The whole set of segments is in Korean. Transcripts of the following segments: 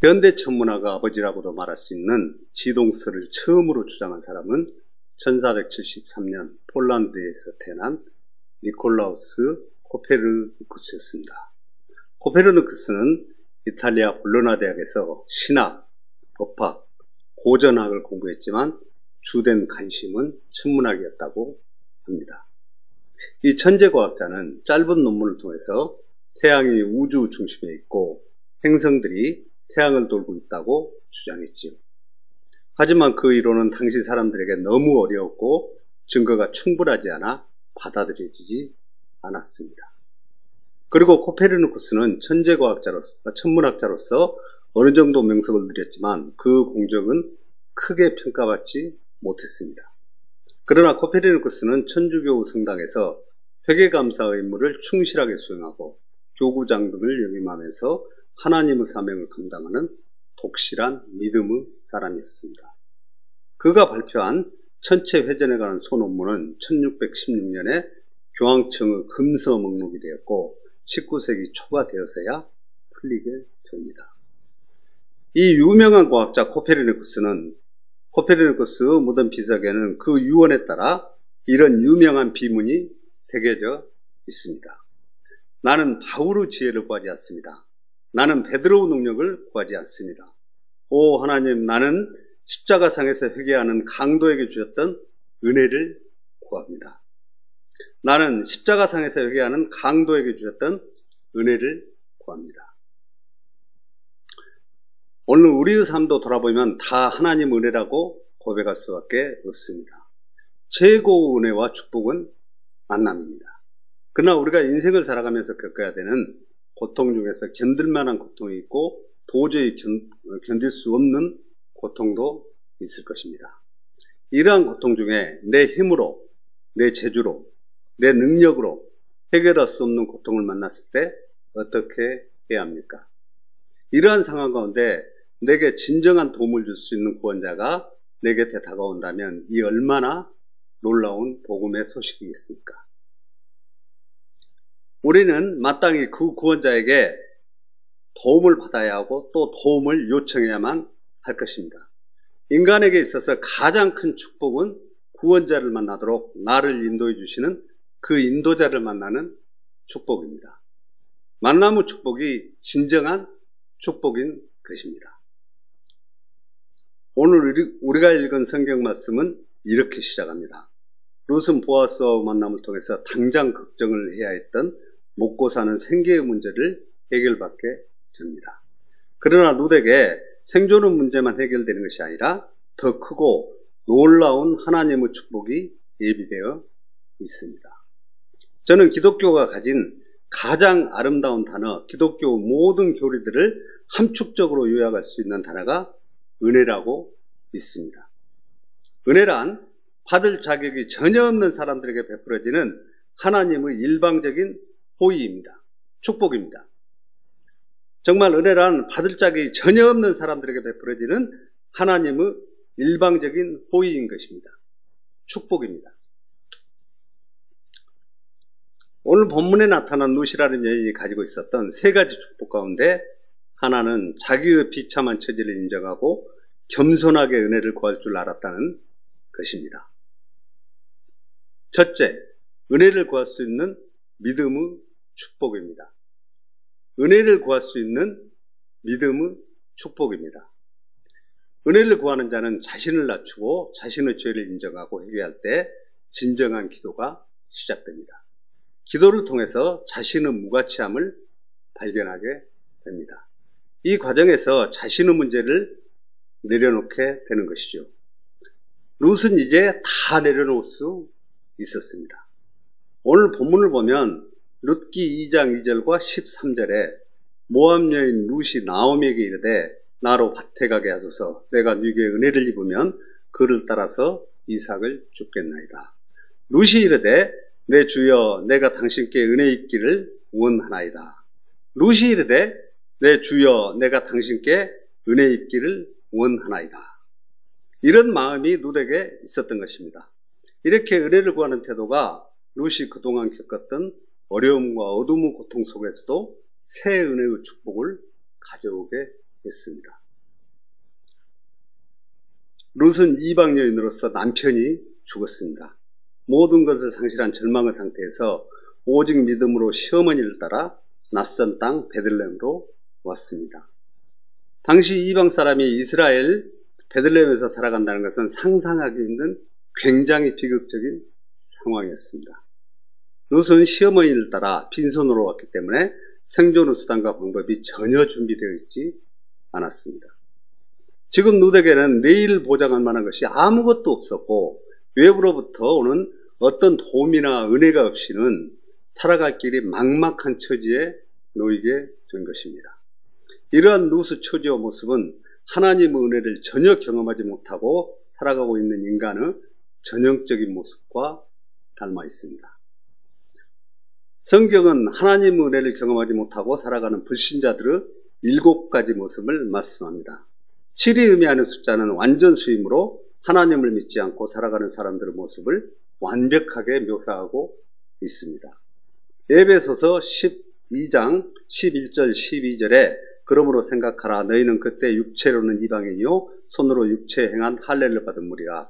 현대 천문학의 아버지라고도 말할 수 있는 지동설을 처음으로 주장한 사람은 1473년 폴란드에서 태어난 니콜라우스 코페르니쿠스였습니다. 코페르니쿠스는 이탈리아 볼로나 대학에서 신학, 법학, 고전학을 공부했지만 주된 관심은 천문학이었다고 합니다. 이 천재과학자는 짧은 논문을 통해서 태양이 우주 중심에 있고 행성들이 태양을 돌고 있다고 주장했지요. 하지만 그 이론은 당시 사람들에게 너무 어려웠고 증거가 충분하지 않아 받아들여지지 않았습니다. 그리고 코페르니쿠스는 천문학자로서 어느 정도 명성을 누렸지만 그 공적은 크게 평가받지 못했습니다. 그러나 코페르니쿠스는 천주교 성당에서 회계감사 의무를 충실하게 수행하고 교구장 등을 역임하면서 하나님의 사명을 감당하는 독실한 믿음의 사람이었습니다. 그가 발표한 천체회전에 관한 소논문은 1616년에 교황청의 금서 목록이 되었고 19세기 초가 되어서야 풀리게 됩니다. 이 유명한 과학자 코페르니쿠스의 모든 비석에는 그 유언에 따라 이런 유명한 비문이 새겨져 있습니다. 나는 바울의 지혜를 구하지 않습니다. 나는 베드로의 능력을 구하지 않습니다. 오 하나님, 나는 십자가상에서 회개하는 강도에게 주셨던 은혜를 구합니다. 나는 십자가상에서 회개하는 강도에게 주셨던 은혜를 구합니다. 오늘 우리의 삶도 돌아보면 다 하나님의 은혜라고 고백할 수밖에 없습니다. 최고의 은혜와 축복은 만남입니다. 그러나 우리가 인생을 살아가면서 겪어야 되는 고통 중에서 견딜만한 고통이 있고 도저히 견딜 수 없는 고통도 있을 것입니다. 이러한 고통 중에 내 힘으로, 내 재주로, 내 능력으로 해결할 수 없는 고통을 만났을 때 어떻게 해야 합니까? 이러한 상황 가운데 내게 진정한 도움을 줄 수 있는 구원자가 내 곁에 다가온다면 이 얼마나 놀라운 복음의 소식이겠습니까? 우리는 마땅히 그 구원자에게 도움을 받아야 하고 또 도움을 요청해야만 할 것입니다. 인간에게 있어서 가장 큰 축복은 구원자를 만나도록 나를 인도해 주시는 그 인도자를 만나는 축복입니다. 만남의 축복이 진정한 축복인 것입니다. 오늘 우리가 읽은 성경 말씀은 이렇게 시작합니다. 룻은 보아스와 만남을 통해서 당장 걱정을 해야 했던 먹고 사는 생계의 문제를 해결받게 됩니다. 그러나 룻에게 생존의 문제만 해결되는 것이 아니라 더 크고 놀라운 하나님의 축복이 예비되어 있습니다. 저는 기독교가 가진 가장 아름다운 단어, 기독교 모든 교리들을 함축적으로 요약할 수 있는 단어가 은혜라고 믿습니다. 은혜란 받을 자격이 전혀 없는 사람들에게 베풀어지는 하나님의 일방적인 호의입니다. 축복입니다. 정말 은혜란 받을 자격이 전혀 없는 사람들에게 베풀어지는 하나님의 일방적인 호의인 것입니다. 축복입니다. 오늘 본문에 나타난 룻이라는 여인이 가지고 있었던 세 가지 축복 가운데 하나는 자기의 비참한 처지를 인정하고 겸손하게 은혜를 구할 줄 알았다는 것입니다. 첫째, 은혜를 구할 수 있는 믿음의 축복입니다. 은혜를 구할 수 있는 믿음의 축복입니다. 은혜를 구하는 자는 자신을 낮추고 자신의 죄를 인정하고 회개할 때 진정한 기도가 시작됩니다. 기도를 통해서 자신의 무가치함을 발견하게 됩니다. 이 과정에서 자신의 문제를 내려놓게 되는 것이죠. 룻은 이제 다 내려놓을 수 있었습니다. 오늘 본문을 보면 룻기 2장 2절과 13절에 모압 여인 룻이 나오미에게 이르되 나로 밭에 가게 하소서. 내가 네게 은혜를 입으면 그를 따라서 이삭을 줍겠나이다. 룻이 이르되 내 주여 내가 당신께 은혜 입기를 원하나이다. 룻이 이르되 내 주여 내가 당신께 은혜 입기를 원하나이다. 이런 마음이 룻에게 있었던 것입니다. 이렇게 은혜를 구하는 태도가 룻이 그동안 겪었던 어려움과 어둠의 고통 속에서도 새 은혜의 축복을 가져오게 했습니다. 룻은 이방 여인으로서 남편이 죽었습니다. 모든 것을 상실한 절망의 상태에서 오직 믿음으로 시어머니를 따라 낯선 땅 베들레헴으로 왔습니다. 당시 이방 사람이 이스라엘 베들레헴에서 살아간다는 것은 상상하기 힘든 굉장히 비극적인 상황이었습니다. 룻은 시어머니를 따라 빈손으로 왔기 때문에 생존의 수단과 방법이 전혀 준비되어 있지 않았습니다. 지금 룻에게는 내일을 보장할 만한 것이 아무것도 없었고 외부로부터 오는 어떤 도움이나 은혜가 없이는 살아갈 길이 막막한 처지에 놓이게 된 것입니다. 이러한 룻의 처지와 모습은 하나님의 은혜를 전혀 경험하지 못하고 살아가고 있는 인간의 전형적인 모습과 닮아 있습니다. 성경은 하나님의 은혜를 경험하지 못하고 살아가는 불신자들의 7가지 모습을 말씀합니다. 7이 의미하는 숫자는 완전수이므로 하나님을 믿지 않고 살아가는 사람들의 모습을 완벽하게 묘사하고 있습니다. 에베소서 12장 11절 12절에 그러므로 생각하라 너희는 그때 육체로는 이방인이요 손으로 육체에 행한 할례를 받은 무리라.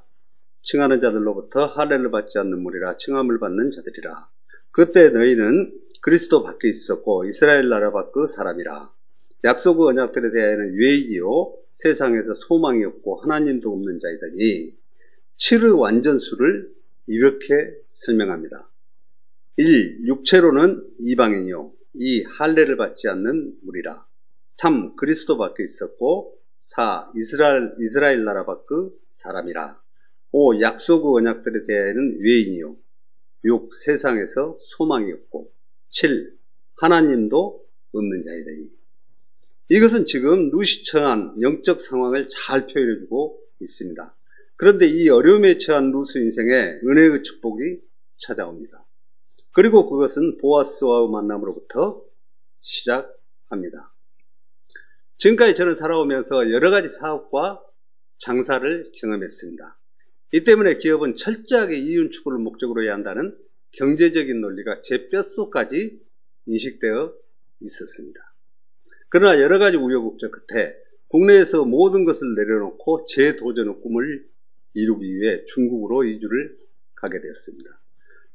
칭하는 자들로부터 할례를 받지 않는 무리라. 칭함을 받는 자들이라. 그때 너희는 그리스도 밖에 있었고 이스라엘 나라 밖의 사람이라. 약속의 언약들에 대하여는 유익이요 세상에서 소망이 없고 하나님도 없는 자이더니 7의 완전수를 이렇게 설명합니다. 1. 육체로는 이방인이요 2. 할례를 받지 않는 무리라. 3. 그리스도 밖에 있었고 4. 이스라엘 나라 밖의 사람이라. 5. 약속의 언약들에 대하여는 외인이요 6. 세상에서 소망이 없고 7. 하나님도 없는 자이더니. 이것은 지금 룻이 처한 영적 상황을 잘 표현해주고 있습니다. 그런데 이 어려움에 처한 룻의 인생에 은혜의 축복이 찾아옵니다. 그리고 그것은 보아스와의 만남으로부터 시작합니다. 지금까지 저는 살아오면서 여러 가지 사업과 장사를 경험했습니다. 이 때문에 기업은 철저하게 이윤 추구를 목적으로 해야 한다는 경제적인 논리가 제 뼛속까지 인식되어 있었습니다. 그러나 여러 가지 우여곡절 끝에 국내에서 모든 것을 내려놓고 재도전의 꿈을 이루기 위해 중국으로 이주를 가게 되었습니다.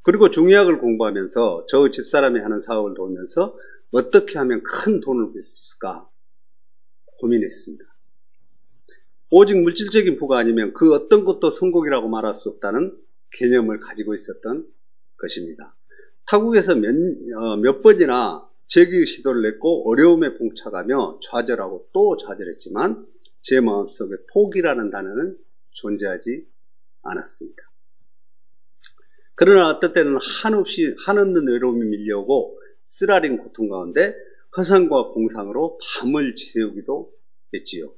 그리고 중의학을 공부하면서 저 집사람이 하는 사업을 도우면서 어떻게 하면 큰 돈을 벌 수 있을까 고민했습니다. 오직 물질적인 부가 아니면 그 어떤 것도 성공이라고 말할 수 없다는 개념을 가지고 있었던 것입니다. 타국에서 몇 번이나 재기의 시도를 냈고 어려움에 봉착하며 좌절하고 또 좌절했지만 제 마음속에 포기라는 단어는 존재하지 않았습니다. 그러나 어떤 때는 한없는 외로움이 밀려오고 쓰라린 고통 가운데 허상과 공상으로 밤을 지새우기도 했지요.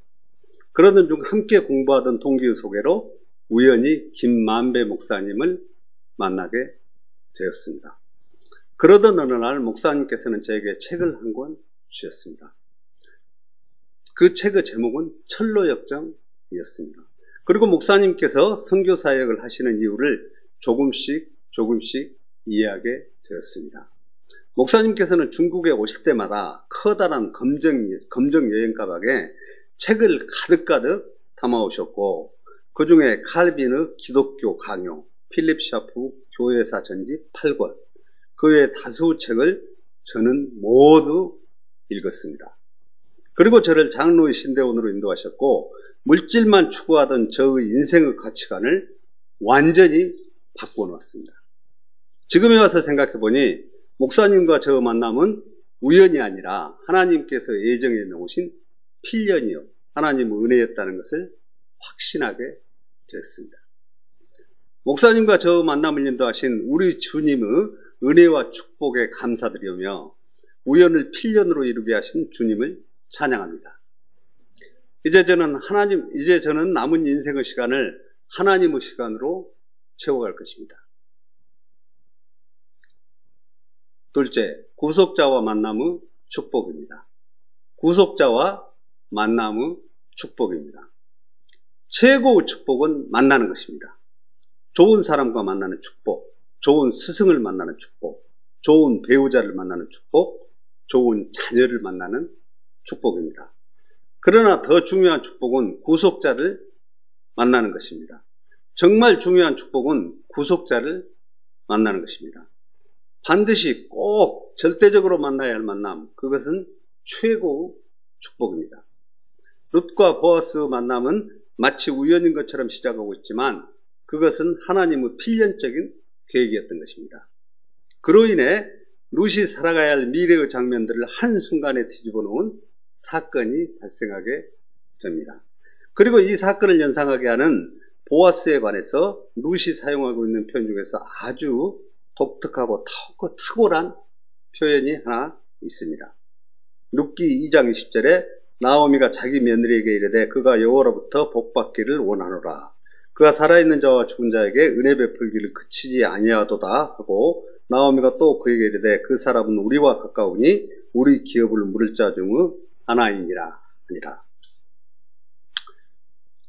그러던 중 함께 공부하던 동기의 소개로 우연히 김만배 목사님을 만나게 되었습니다. 그러던 어느 날 목사님께서는 저에게 책을 한 권 주셨습니다. 그 책의 제목은 철로역정이었습니다. 그리고 목사님께서 선교 사역을 하시는 이유를 조금씩 이해하게 되었습니다. 목사님께서는 중국에 오실 때마다 커다란 검정 여행 가방에 책을 가득 담아오셨고 그 중에 칼빈의 기독교 강요, 필립 샤프 교회사 전집 8권, 그 외 다수 책을 저는 모두 읽었습니다. 그리고 저를 장로의 신대원으로 인도하셨고 물질만 추구하던 저의 인생의 가치관을 완전히 바꿔놓았습니다. 지금에 와서 생각해보니 목사님과 저 만남은 우연이 아니라 하나님께서 예정해 놓으신 필연이요 하나님의 은혜였다는 것을 확신하게 되었습니다. 목사님과 저 만남을 인도하신 우리 주님의 은혜와 축복에 감사드리며 우연을 필연으로 이루게 하신 주님을 찬양합니다. 이제 저는 남은 인생의 시간을 하나님의 시간으로 채워갈 것입니다. 둘째, 구속자와 만남의 축복입니다. 구속자와 만남의 축복입니다. 최고의 축복은 만나는 것입니다. 좋은 사람과 만나는 축복, 좋은 스승을 만나는 축복, 좋은 배우자를 만나는 축복, 좋은 자녀를 만나는 축복입니다. 그러나 더 중요한 축복은 구속자를 만나는 것입니다. 정말 중요한 축복은 구속자를 만나는 것입니다. 반드시 꼭 절대적으로 만나야 할 만남, 그것은 최고의 축복입니다. 룻과 보아스 만남은 마치 우연인 것처럼 시작하고 있지만 그것은 하나님의 필연적인 계획이었던 것입니다. 그로 인해 룻이 살아가야 할 미래의 장면들을 한순간에 뒤집어 놓은 사건이 발생하게 됩니다. 그리고 이 사건을 연상하게 하는 보아스에 관해서 룻이 사용하고 있는 표현 중에서 아주 독특하고 탁월한 표현이 하나 있습니다. 룻기 2장 20절에 나오미가 자기 며느리에게 이르되 그가 여호와로부터 복받기를 원하노라. 그가 살아있는 자와 죽은 자에게 은혜 베풀기를 그치지 아니하도다 하고 나오미가 또 그에게 이르되 그 사람은 우리와 가까우니 우리 기업을 물을 자 중의 하나이니라 하니라.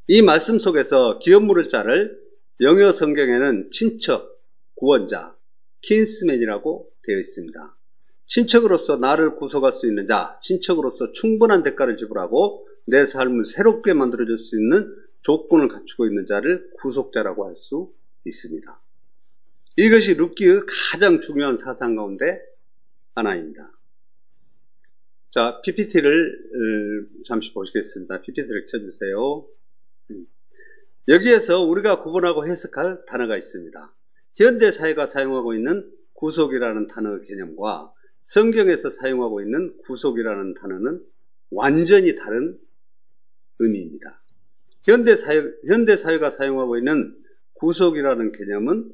이 말씀 속에서 기업 물을 자를 영어 성경에는 친척, 구원자, 킨스맨이라고 되어 있습니다. 친척으로서 나를 구속할 수 있는 자, 친척으로서 충분한 대가를 지불하고 내 삶을 새롭게 만들어줄 수 있는 조건을 갖추고 있는 자를 구속자라고 할 수 있습니다. 이것이 룻기의 가장 중요한 사상 가운데 하나입니다. 자, PPT를 잠시 보시겠습니다. PPT를 켜주세요. 여기에서 우리가 구분하고 해석할 단어가 있습니다. 현대 사회가 사용하고 있는 구속이라는 단어의 개념과 성경에서 사용하고 있는 구속이라는 단어는 완전히 다른 의미입니다. 현대 사회가 사용하고 있는 구속이라는 개념은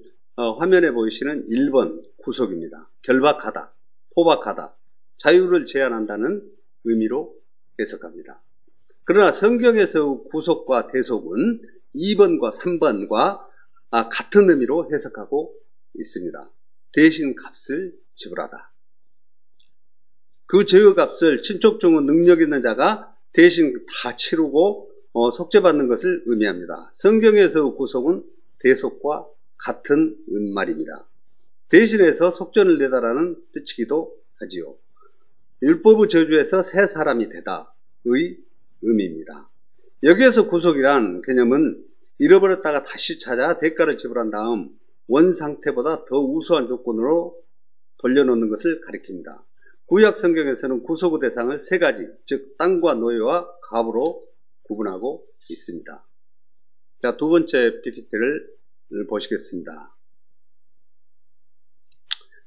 화면에 보이시는 1번 구속입니다. 결박하다, 포박하다, 자유를 제한한다는 의미로 해석합니다. 그러나 성경에서 구속과 대속은 2번과 3번과 같은 의미로 해석하고 있습니다. 대신 값을 지불하다. 그 죄의 값을 친족 중의 능력 있는 자가 대신 다 치르고 속죄받는 것을 의미합니다. 성경에서 구속은 대속과 같은 말입니다. 대신해서 속전을 내다라는 뜻이기도 하지요. 율법의 저주에서 새 사람이 되다의 의미입니다. 여기에서 구속이란 개념은 잃어버렸다가 다시 찾아 대가를 지불한 다음 원 상태보다 더 우수한 조건으로 돌려놓는 것을 가리킵니다. 구약 성경에서는 구속의 대상을 세 가지, 즉 땅과 노예와 갑으로 구분하고 있습니다. 자, 두 번째 PPT를 보시겠습니다.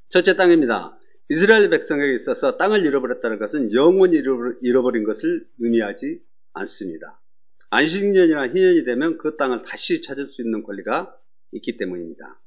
첫째 땅입니다. 이스라엘 백성에게 있어서 땅을 잃어버렸다는 것은 영원히 잃어버린 것을 의미하지 않습니다. 안식년이나 희년이 되면 그 땅을 다시 찾을 수 있는 권리가 있기 때문입니다.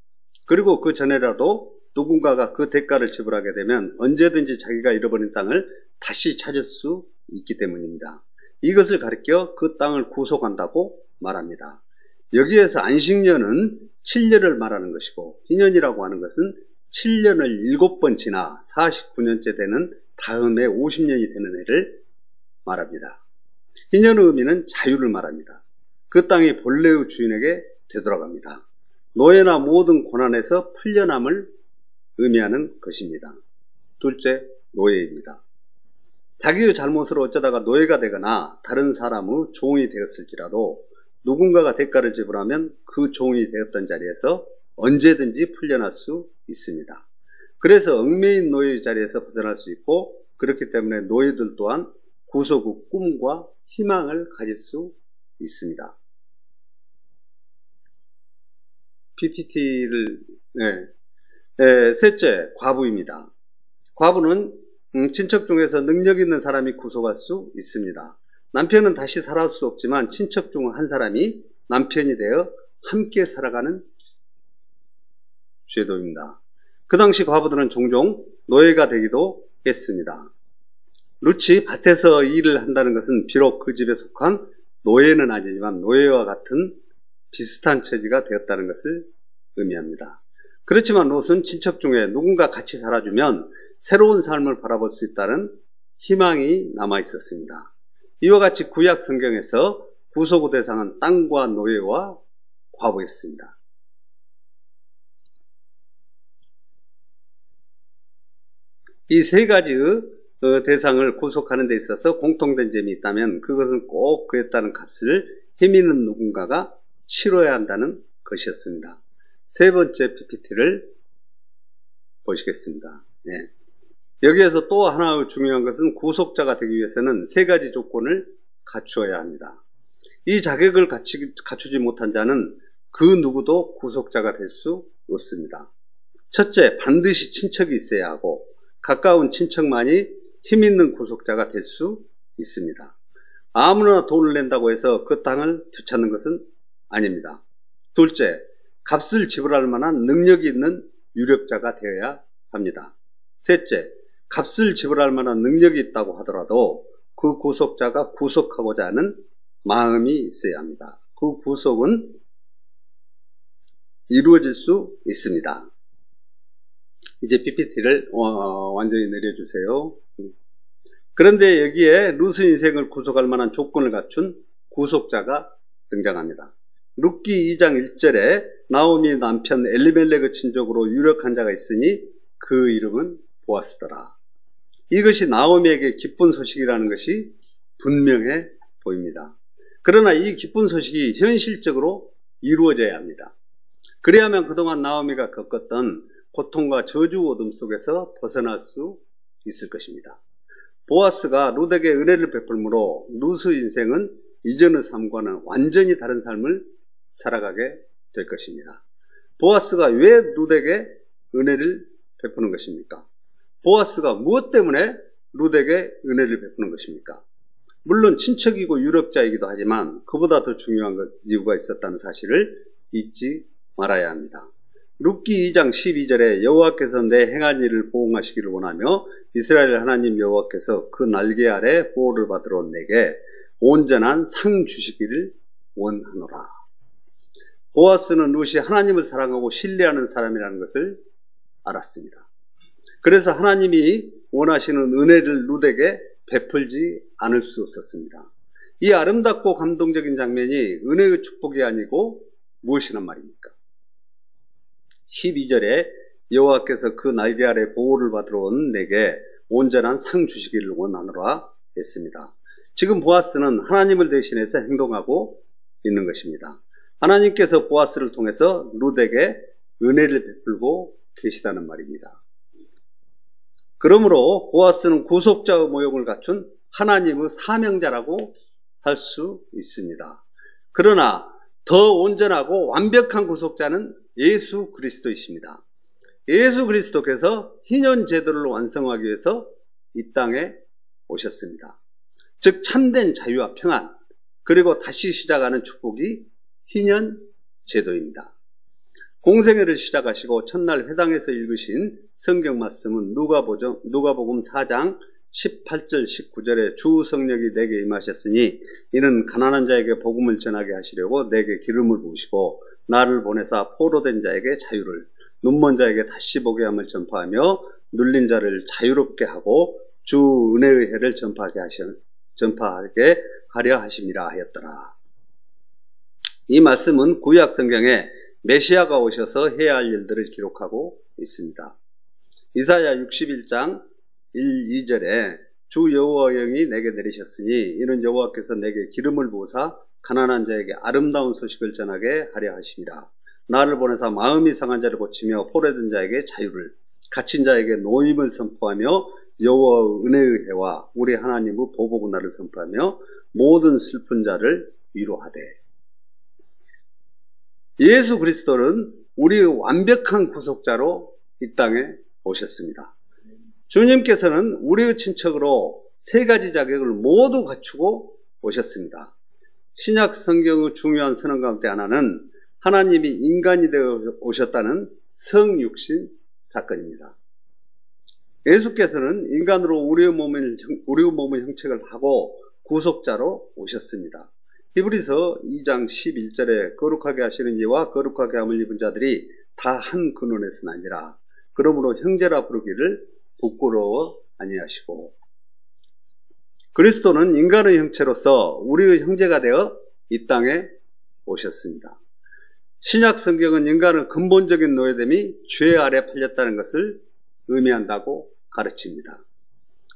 그리고 그 전에라도 누군가가 그 대가를 지불하게 되면 언제든지 자기가 잃어버린 땅을 다시 찾을 수 있기 때문입니다. 이것을 가리켜 그 땅을 구속한다고 말합니다. 여기에서 안식년은 7년을 말하는 것이고 희년이라고 하는 것은 7년을 7번 지나 49년째 되는 다음에 50년이 되는 해를 말합니다. 희년의 의미는 자유를 말합니다. 그 땅이 본래의 주인에게 되돌아갑니다. 노예나 모든 고난에서 풀려남을 의미하는 것입니다. 둘째, 노예입니다. 자기의 잘못으로 어쩌다가 노예가 되거나 다른 사람의 종이 되었을지라도 누군가가 대가를 지불하면 그 종이 되었던 자리에서 언제든지 풀려날 수 있습니다. 그래서 얽매인 노예의 자리에서 벗어날 수 있고, 그렇기 때문에 노예들 또한 구속의 꿈과 희망을 가질 수 있습니다. PPT를 셋째, 과부입니다. 과부는 친척 중에서 능력 있는 사람이 구속할 수 있습니다. 남편은 다시 살아올 수 없지만 친척 중 한 사람이 남편이 되어 함께 살아가는 제도입니다. 그 당시 과부들은 종종 노예가 되기도 했습니다. 룻이 밭에서 일을 한다는 것은 비록 그 집에 속한 노예는 아니지만 노예와 같은 비슷한 처지가 되었다는 것을 의미합니다. 그렇지만 룻은 친척 중에 누군가 같이 살아주면 새로운 삶을 바라볼 수 있다는 희망이 남아 있었습니다. 이와 같이 구약 성경에서 구속의 대상은 땅과 노예와 과부였습니다. 이 세 가지의 대상을 구속하는 데 있어서 공통된 점이 있다면 그것은 꼭 그에 따른 값을 힘 있는 누군가가 치러야 한다는 것이었습니다. 세 번째 PPT를 보시겠습니다. 네. 여기에서 또 하나 중요한 것은 구속자가 되기 위해서는 세 가지 조건을 갖추어야 합니다. 이 자격을 갖추지 못한 자는 그 누구도 구속자가 될 수 없습니다. 첫째, 반드시 친척이 있어야 하고 가까운 친척만이 힘 있는 구속자가 될 수 있습니다. 아무나 돈을 낸다고 해서 그 땅을 되찾는 것은 아닙니다. 둘째, 값을 지불할 만한 능력이 있는 유력자가 되어야 합니다. 셋째, 값을 지불할 만한 능력이 있다고 하더라도 그 구속자가 구속하고자 하는 마음이 있어야 합니다. 그 구속은 이루어질 수 있습니다. 이제 PPT를 완전히 내려주세요. 그런데 여기에 루스 인생을 구속할 만한 조건을 갖춘 구속자가 등장합니다. 룻기 2장 1절에 나오미 남편 엘리멜렉의 친족으로 유력한 자가 있으니 그 이름은 보아스더라. 이것이 나오미에게 기쁜 소식이라는 것이 분명해 보입니다. 그러나 이 기쁜 소식이 현실적으로 이루어져야 합니다. 그래야만 그동안 나오미가 겪었던 고통과 저주 어둠 속에서 벗어날 수 있을 것입니다. 보아스가 룻에게 은혜를 베풀므로 룻의 인생은 이전의 삶과는 완전히 다른 삶을 살아가게 될 것입니다. 보아스가 왜 룻에게 은혜를 베푸는 것입니까? 보아스가 무엇 때문에 룻에게 은혜를 베푸는 것입니까? 물론 친척이고 유력자이기도 하지만 그보다 더 중요한 이유가 있었다는 사실을 잊지 말아야 합니다. 룻기 2장 12절에 여호와께서 내 행한 일을 보응하시기를 원하며 이스라엘 하나님 여호와께서 그 날개 아래 보호를 받으러 내게 온전한 상 주시기를 원하노라. 보아스는 룻이 하나님을 사랑하고 신뢰하는 사람이라는 것을 알았습니다. 그래서 하나님이 원하시는 은혜를 룻에게 베풀지 않을 수 없었습니다. 이 아름답고 감동적인 장면이 은혜의 축복이 아니고 무엇이란 말입니까? 12절에 여호와께서 그 날개 아래 보호를 받으러 온 내게 온전한 상 주시기를 원하노라 했습니다. 지금 보아스는 하나님을 대신해서 행동하고 있는 것입니다. 하나님께서 보아스를 통해서 룻에게 은혜를 베풀고 계시다는 말입니다. 그러므로 보아스는 구속자의 모형을 갖춘 하나님의 사명자라고 할 수 있습니다. 그러나 더 온전하고 완벽한 구속자는 예수 그리스도이십니다. 예수 그리스도께서 희년 제도를 완성하기 위해서 이 땅에 오셨습니다. 즉 참된 자유와 평안 그리고 다시 시작하는 축복이 희년 제도입니다. 공생애를 시작하시고 첫날 회당에서 읽으신 성경 말씀은 누가복음 4장 18절 19절에 주 성령이 내게 임하셨으니 이는 가난한 자에게 복음을 전하게 하시려고 내게 기름을 부으시고 나를 보내사 포로된 자에게 자유를 눈먼 자에게 다시 보게 함을 전파하며 눌린 자를 자유롭게 하고 주 은혜의 해를 전파하게 하려 하심이라 하였더라. 이 말씀은 구약 성경에 메시아가 오셔서 해야 할 일들을 기록하고 있습니다. 이사야 61장 1, 2절에 주 여호와의 영이 내게 내리셨으니 이는 여호와께서 내게 기름을 부으사 가난한 자에게 아름다운 소식을 전하게 하려 하심이라. 나를 보내사 마음이 상한 자를 고치며 포로된 자에게 자유를 갇힌 자에게 노임을 선포하며 여호와의 은혜의 해와 우리 하나님의 보복 나를 선포하며 모든 슬픈 자를 위로하되. 예수 그리스도는 우리의 완벽한 구속자로 이 땅에 오셨습니다. 주님께서는 우리의 친척으로 세 가지 자격을 모두 갖추고 오셨습니다. 신약 성경의 중요한 선언 가운데 하나는 하나님이 인간이 되어 오셨다는 성육신 사건입니다. 예수께서는 인간으로 우리의 몸의 형체를 하고 구속자로 오셨습니다. 히브리서 2장 11절에 거룩하게 하시는 이와 거룩하게 함을 입은 자들이 다 한 근원에서 나니라. 그러므로 형제라 부르기를 부끄러워 아니하시고. 그리스도는 인간의 형체로서 우리의 형제가 되어 이 땅에 오셨습니다. 신약 성경은 인간의 근본적인 노예됨이 죄 아래 팔렸다는 것을 의미한다고 가르칩니다.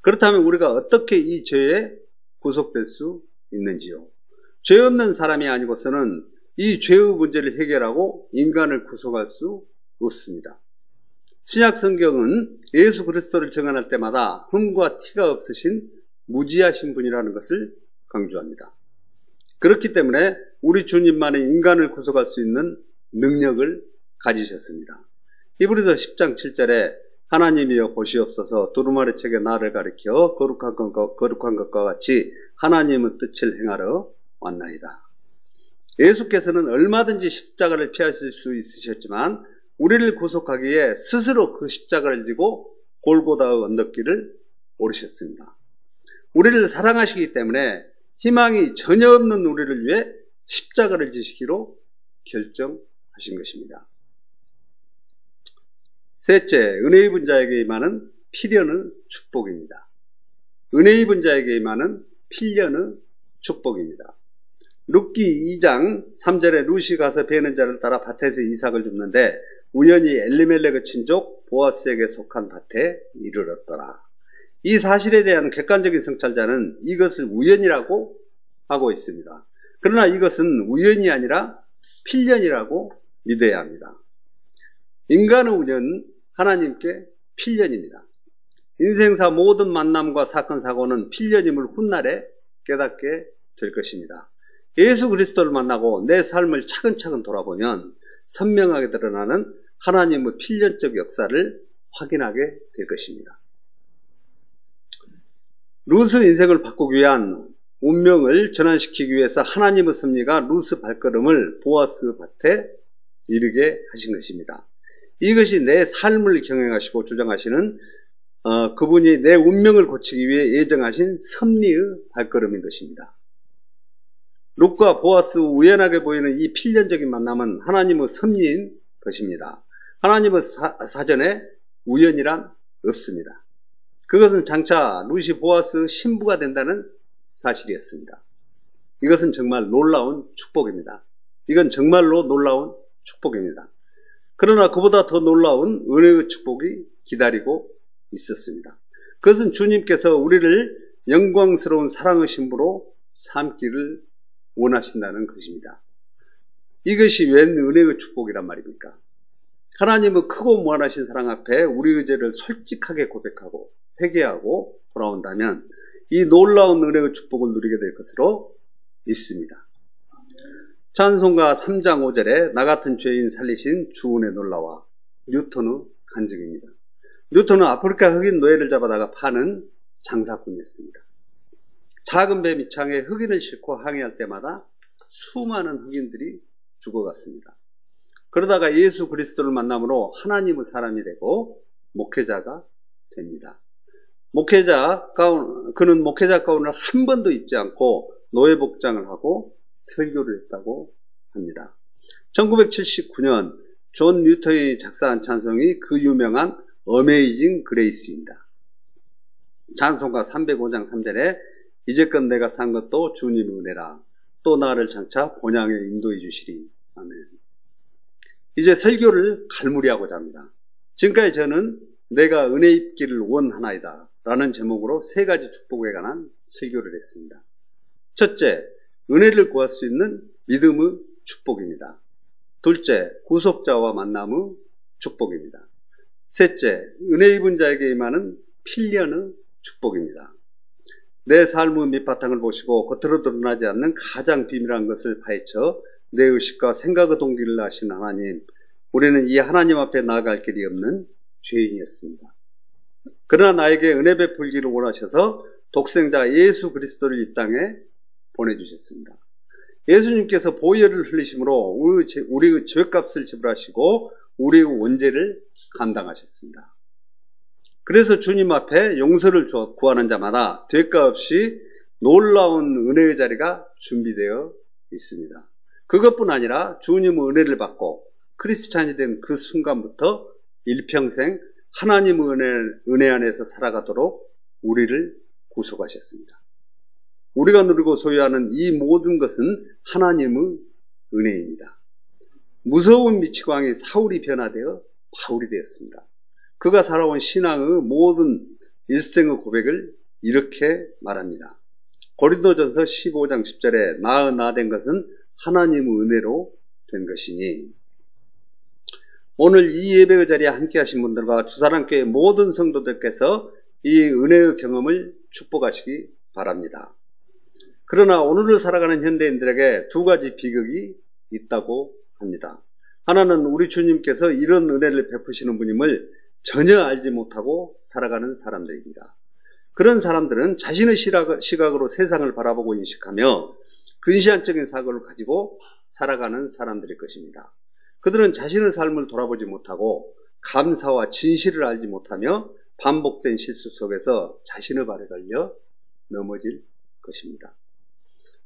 그렇다면 우리가 어떻게 이 죄에 구속될 수 있는지요? 죄 없는 사람이 아니고서는 이 죄의 문제를 해결하고 인간을 구속할 수 없습니다. 신약 성경은 예수 그리스도를 증언할 때마다 흠과 티가 없으신 무지하신 분이라는 것을 강조합니다. 그렇기 때문에 우리 주님만이 인간을 구속할 수 있는 능력을 가지셨습니다. 히브리서 10장 7절에 하나님이여 보시옵소서 두루마리 책에 나를 가리켜 거룩한 것과 같이 하나님의 뜻을 행하러 왔나이다. 예수께서는 얼마든지 십자가를 피하실 수 있으셨지만 우리를 구속하기에 스스로 그 십자가를 지고 골고다의 언덕길을 오르셨습니다. 우리를 사랑하시기 때문에 희망이 전혀 없는 우리를 위해 십자가를 지시기로 결정하신 것입니다. 셋째, 은혜 입은 자에게 임하는 필연의 축복입니다. 은혜 입은 자에게 임하는 필연의 축복입니다. 룻기 2장 3절에 룻이 가서 베는 자를 따라 밭에서 이삭을 줍는데 우연히 엘리멜렉의 친족 보아스에게 속한 밭에 이르렀더라. 이 사실에 대한 객관적인 성찰자는 이것을 우연이라고 하고 있습니다. 그러나 이것은 우연이 아니라 필연이라고 믿어야 합니다. 인간의 운은 하나님께 필연입니다. 인생사 모든 만남과 사건 사고는 필연임을 훗날에 깨닫게 될 것입니다. 예수 그리스도를 만나고 내 삶을 차근차근 돌아보면 선명하게 드러나는 하나님의 필연적 역사를 확인하게 될 것입니다. 룻의 인생을 바꾸기 위한 운명을 전환시키기 위해서 하나님의 섭리가 룻의 발걸음을 보아스 밭에 이르게 하신 것입니다. 이것이 내 삶을 경영하시고 주장하시는 그분이 내 운명을 고치기 위해 예정하신 섭리의 발걸음인 것입니다. 룻과 보아스 우연하게 보이는 이 필연적인 만남은 하나님의 섭리인 것입니다. 하나님의 사전에 우연이란 없습니다. 그것은 장차 룻이 보아스의 신부가 된다는 사실이었습니다. 이것은 정말 놀라운 축복입니다. 이건 정말로 놀라운 축복입니다. 그러나 그보다 더 놀라운 은혜의 축복이 기다리고 있었습니다. 그것은 주님께서 우리를 영광스러운 사랑의 신부로 삼기를 원하신다는 것입니다. 이것이 웬 은혜의 축복이란 말입니까? 하나님의 크고 무한하신 사랑 앞에 우리의 죄를 솔직하게 고백하고 회개하고 돌아온다면 이 놀라운 은혜의 축복을 누리게 될 것으로 믿습니다. 찬송가 3장 5절에 나 같은 죄인 살리신 주은의 놀라와 뉴턴의 간증입니다. 뉴턴은 아프리카 흑인 노예를 잡아다가 파는 장사꾼이었습니다. 작은 배 밑창에 흑인을 싣고 항해할 때마다 수많은 흑인들이 죽어갔습니다. 그러다가 예수 그리스도를 만남으로 하나님의 사람이 되고 목회자가 됩니다. 그는 목회자 가운을 한 번도 입지 않고 노예 복장을 하고 설교를 했다고 합니다. 1979년 존 뉴턴이 작사한 찬송이 그 유명한 어메이징 그레이스입니다. 찬송가 305장 3절에 이제껏 내가 산 것도 주님의 은혜라 또 나를 장차 본향에 인도해 주시리. 아멘. 이제 설교를 갈무리하고자 합니다. 지금까지 저는 내가 은혜 입기를 원하나이다 라는 제목으로 세 가지 축복에 관한 설교를 했습니다. 첫째, 은혜를 구할 수 있는 믿음의 축복입니다. 둘째, 구속자와 만남의 축복입니다. 셋째, 은혜 입은 자에게 임하는 필연의 축복입니다. 내 삶의 밑바탕을 보시고 겉으로 드러나지 않는 가장 비밀한 것을 파헤쳐 내 의식과 생각의 동기를 아신 하나님, 우리는 이 하나님 앞에 나아갈 길이 없는 죄인이었습니다. 그러나 나에게 은혜 베풀기를 원하셔서 독생자 예수 그리스도를 이 땅에 보내주셨습니다. 예수님께서 보혈을 흘리심으로 우리의 죄값을 지불하시고 우리의 원죄를 감당하셨습니다. 그래서 주님 앞에 용서를 구하는 자마다 대가 없이 놀라운 은혜의 자리가 준비되어 있습니다. 그것뿐 아니라 주님의 은혜를 받고 크리스찬이 된 그 순간부터 일평생 하나님의 은혜 안에서 살아가도록 우리를 구속하셨습니다. 우리가 누리고 소유하는 이 모든 것은 하나님의 은혜입니다. 무서운 미치광이 사울이 변화되어 바울이 되었습니다. 그가 살아온 신앙의 모든 일생의 고백을 이렇게 말합니다. 고린도전서 15장 10절에 나 된 것은 하나님의 은혜로 된 것이니. 오늘 이 예배의 자리에 함께 하신 분들과 두사랑교회 모든 성도들께서 이 은혜의 경험을 축복하시기 바랍니다. 그러나 오늘을 살아가는 현대인들에게 두 가지 비극이 있다고 합니다. 하나는 우리 주님께서 이런 은혜를 베푸시는 분임을 전혀 알지 못하고 살아가는 사람들입니다. 그런 사람들은 자신의 시각으로 세상을 바라보고 인식하며 근시안적인 사고를 가지고 살아가는 사람들일 것입니다. 그들은 자신의 삶을 돌아보지 못하고 감사와 진실을 알지 못하며 반복된 실수 속에서 자신의 발에 걸려 넘어질 것입니다.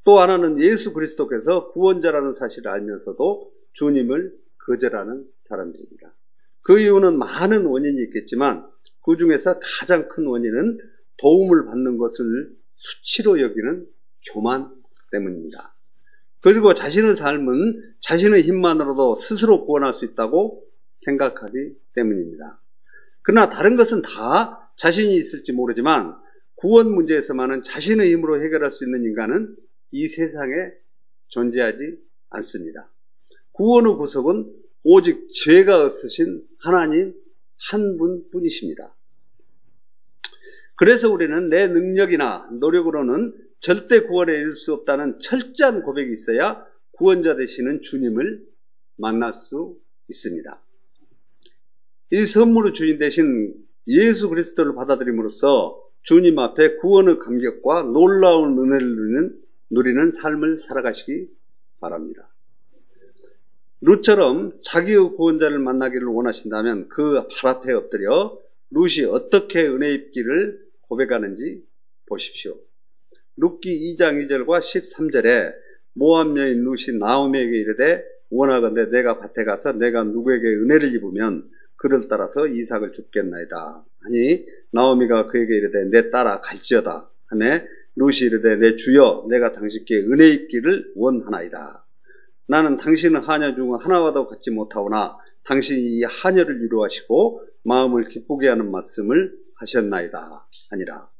또 하나는 예수 그리스도께서 구원자라는 사실을 알면서도 주님을 거절하는 사람들입니다. 그 이유는 많은 원인이 있겠지만 그 중에서 가장 큰 원인은 도움을 받는 것을 수치로 여기는 교만 때문입니다. 그리고 자신의 삶은 자신의 힘만으로도 스스로 구원할 수 있다고 생각하기 때문입니다. 그러나 다른 것은 다 자신이 있을지 모르지만 구원 문제에서만은 자신의 힘으로 해결할 수 있는 인간은 이 세상에 존재하지 않습니다. 구원의 구속은 오직 죄가 없으신 하나님 한 분뿐이십니다. 그래서 우리는 내 능력이나 노력으로는 절대 구원에 이를 수 없다는 철저한 고백이 있어야 구원자 되시는 주님을 만날 수 있습니다. 이 선물의 주인 되신 예수 그리스도를 받아들임으로써 주님 앞에 구원의 감격과 놀라운 은혜를 누리는 삶을 살아가시기 바랍니다. 룻처럼 자기의 구원자를 만나기를 원하신다면 그 발 앞에 엎드려 룻이 어떻게 은혜 입기를 고백하는지 보십시오. 룻기 2장 2절과 13절에 모압 여인 룻이 나오미에게 이르되 원하건대 내가 밭에 가서 내가 누구에게 은혜를 입으면 그를 따라서 이삭을 줍겠나이다 하니 나오미가 그에게 이르되 내 딸아 갈지어다 하매 룻이 이르되 내 주여 내가 당신께 은혜 입기를 원하나이다. 나는 당신의 하녀 중 하나와도 같지 못하오나 당신이 이 하녀를 위로하시고 마음을 기쁘게 하는 말씀을 하셨나이다 하니라.